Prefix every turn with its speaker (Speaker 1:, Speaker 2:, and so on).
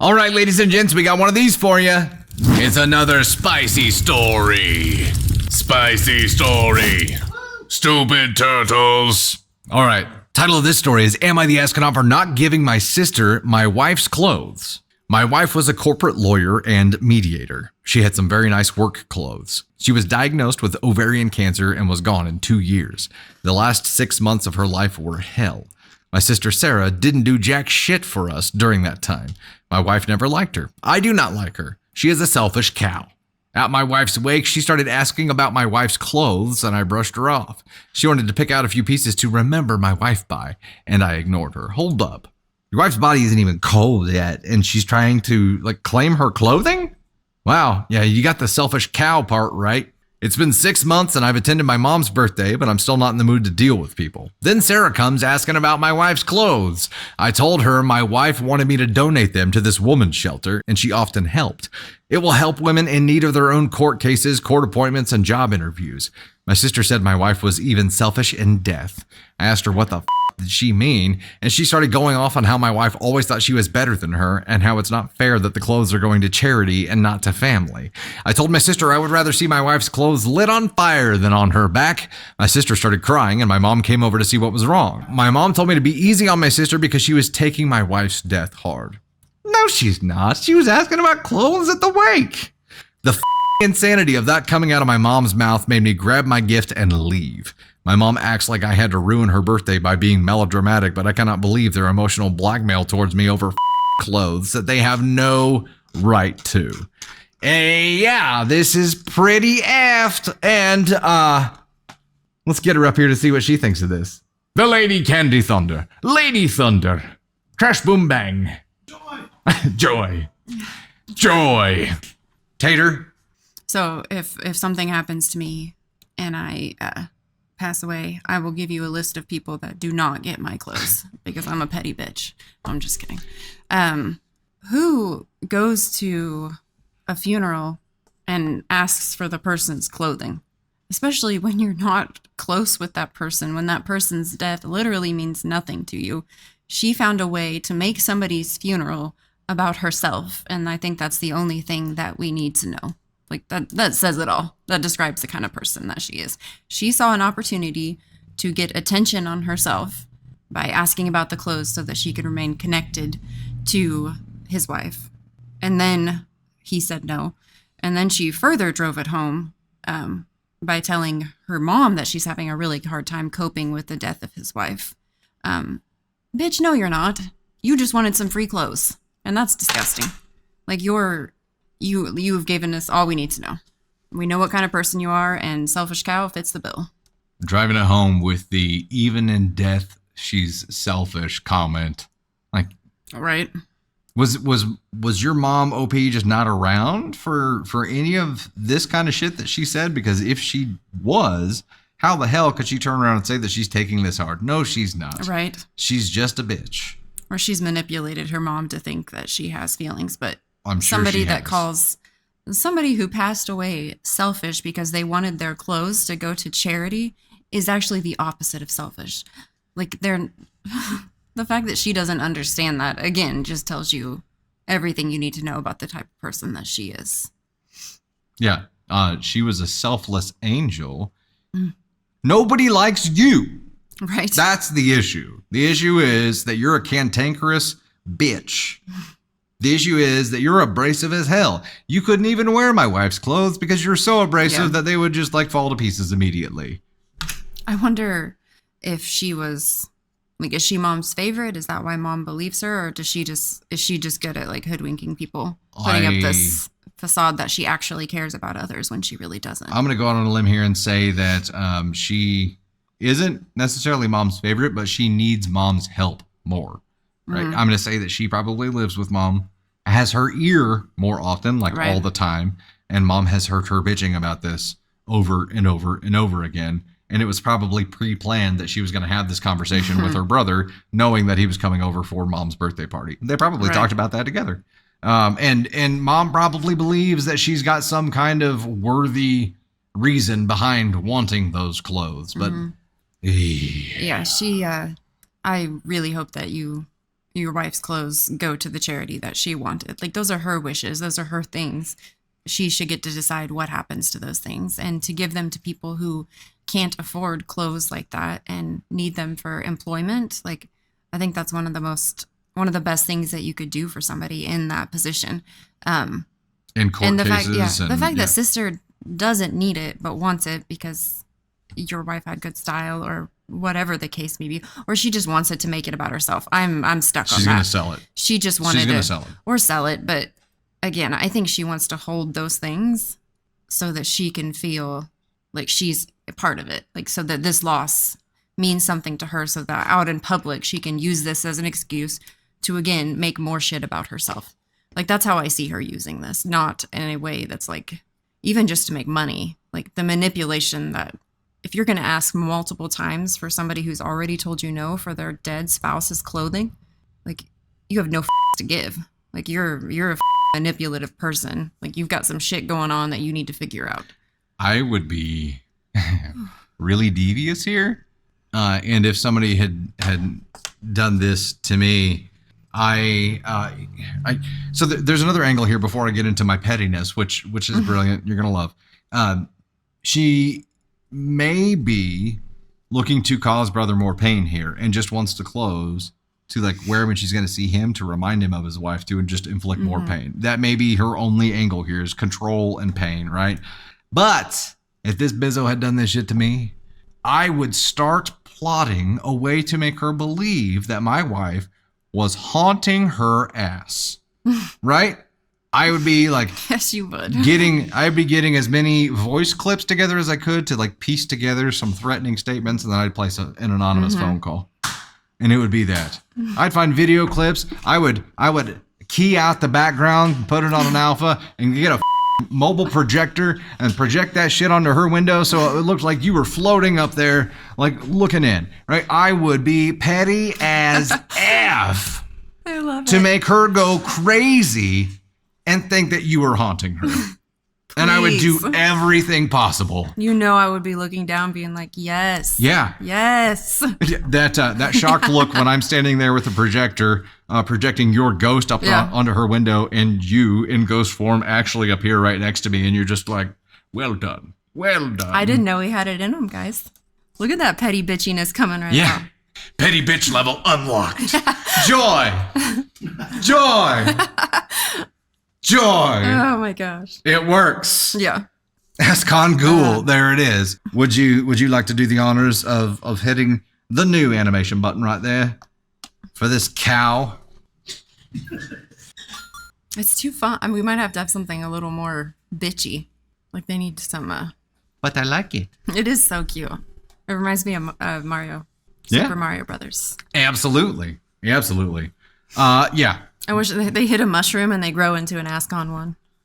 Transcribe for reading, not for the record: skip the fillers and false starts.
Speaker 1: All right, ladies and gents, we got one of these for you. It's another spicy story. Spicy story. Stupid turtles. All right, title of this story is Am I the Astronaut for Not Giving My Sister My Wife's Clothes? My wife was a corporate lawyer and mediator. She had some very nice work clothes. She was diagnosed with ovarian cancer and was gone in 2 years. The last 6 months of her life were hell. My sister Sarah didn't do jack shit for us during that time. My wife never liked her. I do not like her. She is a selfish cow. At my wife's wake, she started asking about my wife's clothes, and I brushed her off. She wanted to pick out a few pieces to remember my wife by, and I ignored her. Hold up. Your wife's body isn't even cold yet, and she's trying to, claim her clothing? Wow, yeah, you got the selfish cow part right. It's been 6 months and I've attended my mom's birthday, but I'm still not in the mood to deal with people. Then Sarah comes asking about my wife's clothes. I told her my wife wanted me to donate them to this woman's shelter, and she often helped. It will help women in need of their own court cases, court appointments, and job interviews. My sister said my wife was even selfish in death. I asked her what the did she mean, and she started going off on how my wife always thought she was better than her and how it's not fair that the clothes are going to charity and not to family. I told my sister I would rather see my wife's clothes lit on fire than on her back. My sister started crying and my mom came over to see what was wrong. My mom told me to be easy on my sister because she was taking my wife's death hard. No, she's not. She was asking about clothes at the wake. The insanity of that coming out of my mom's mouth made me grab my gift and leave. My mom acts like I had to ruin her birthday by being melodramatic, but I cannot believe their emotional blackmail towards me over clothes that they have no right to. Yeah, this is pretty effed. And let's get her up here to see what she thinks of this. The Lady Candy Thunder. Lady Thunder. Crash Boom Bang. Joy. Joy. Joy. Tater.
Speaker 2: So if something happens to me and I pass away, I will give you a list of people that do not get my clothes because I'm a petty bitch. I'm just kidding. Who goes to a funeral and asks for the person's clothing, especially when you're not close with that person, when that person's death literally means nothing to you? She found a way to make somebody's funeral about herself, and I think that's the only thing that we need to know. Like that says it all. That describes the kind of person that she is. She saw an opportunity to get attention on herself by asking about the clothes so that she could remain connected to his wife. And then he said no. And then she further drove it home by telling her mom that she's having a really hard time coping with the death of his wife. Bitch, no, you're not. You just wanted some free clothes. And that's disgusting. Like you've given us all we need to know. We know what kind of person you are, and selfish cow fits the bill.
Speaker 1: Driving it home with the even in death she's selfish comment. Like,
Speaker 2: right.
Speaker 1: Was your mom OP just not around for any of this kind of shit that she said? Because if she was, how the hell could she turn around and say that she's taking this hard? No, she's not.
Speaker 2: Right.
Speaker 1: She's just a bitch.
Speaker 2: Or she's manipulated her mom to think that she has feelings, but
Speaker 1: I'm sure
Speaker 2: somebody that calls somebody who passed away selfish because they wanted their clothes to go to charity is actually the opposite of selfish. Like the fact that she doesn't understand that, again, just tells you everything you need to know about the type of person that she is.
Speaker 1: Yeah. She was a selfless angel. Mm. Nobody likes you.
Speaker 2: Right.
Speaker 1: That's the issue. The issue is that you're a cantankerous bitch. The issue is that you're abrasive as hell. You couldn't even wear my wife's clothes because you're so abrasive that they would just fall to pieces immediately.
Speaker 2: I wonder if she was, is she mom's favorite? Is that why mom believes her? Or is she just good at hoodwinking people, putting up this facade that she actually cares about others when she really doesn't?
Speaker 1: I'm going to go out on a limb here and say that she isn't necessarily mom's favorite, but she needs mom's help more. Right. Mm-hmm. I'm going to say that she probably lives with mom, has her ear more often, all the time. And mom has heard her bitching about this over and over and over again. And it was probably pre-planned that she was going to have this conversation with her brother, knowing that he was coming over for mom's birthday party. They probably talked about that together. And mom probably believes that she's got some kind of worthy reason behind wanting those clothes. But
Speaker 2: yeah, I really hope that you your wife's clothes go to the charity that she wanted. Like, those are her wishes. Those are her things. She should get to decide what happens to those things, and to give them to people who can't afford clothes like that and need them for employment. Like, I think that's one of the best things that you could do for somebody in that position.
Speaker 1: In court
Speaker 2: and the
Speaker 1: cases.
Speaker 2: fact, the fact that sister doesn't need it but wants it because your wife had good style or whatever the case may be, or she just wants it to make it about herself. I'm stuck on that.
Speaker 1: She's going to sell it.
Speaker 2: She just wanted
Speaker 1: to
Speaker 2: sell it. Or sell it. But again, I think she wants to hold those things so that she can feel like she's a part of it. Like, so that this loss means something to her, so that out in public, she can use this as an excuse to, again, make more shit about herself. Like, that's how I see her using this, not in a way that's like, even just to make money. Like, the manipulation that, if you're going to ask multiple times for somebody who's already told you no for their dead spouse's clothing, like, you have no to give. Like, you're a manipulative person. Like, you've got some shit going on that you need to figure out.
Speaker 1: I would be really devious here. And if somebody had done this to me, so there's another angle here before I get into my pettiness, which is brilliant. You're going to love. She may be looking to cause brother more pain here and just wants to close to like wear when she's going to see him to remind him of his wife too, and just inflict more pain. That may be her only angle here, is control and pain, right? But if this bizzo had done this shit to me, I would start plotting a way to make her believe that my wife was haunting her ass, right? I would be like,
Speaker 2: yes, you would.
Speaker 1: I'd be getting as many voice clips together as I could to like piece together some threatening statements, and then I'd place an anonymous phone call, and it would be that. I'd find video clips. I would key out the background, put it on an alpha, and get a mobile projector and project that shit onto her window so it looked like you were floating up there, like looking in, right? I would be petty as F
Speaker 2: I love
Speaker 1: to
Speaker 2: it.
Speaker 1: make her go crazy and think that you were haunting her. And I would do everything possible.
Speaker 2: You know, I would be looking down being like, yes.
Speaker 1: Yeah.
Speaker 2: Yes.
Speaker 1: That shocked look when I'm standing there with the projector, projecting your ghost up onto her window, and you in ghost form actually appear right next to me, and you're just like, well done. Well done.
Speaker 2: I didn't know he had it in him, guys. Look at that petty bitchiness coming right now.
Speaker 1: Petty bitch level unlocked. Joy. Joy. Joy.
Speaker 2: Oh my gosh.
Speaker 1: It works.
Speaker 2: Yeah.
Speaker 1: Ascon Ghoul. There it is. Would you like to do the honors of hitting the new animation button right there for this cow?
Speaker 2: It's too fun. I mean, we might have to have something a little more bitchy. Like, they need some
Speaker 1: But I like it.
Speaker 2: It is so cute. It reminds me of Mario. Super Mario Brothers.
Speaker 1: Absolutely. Absolutely. Yeah.
Speaker 2: I wish they hit a mushroom and they grow into an Ascon one.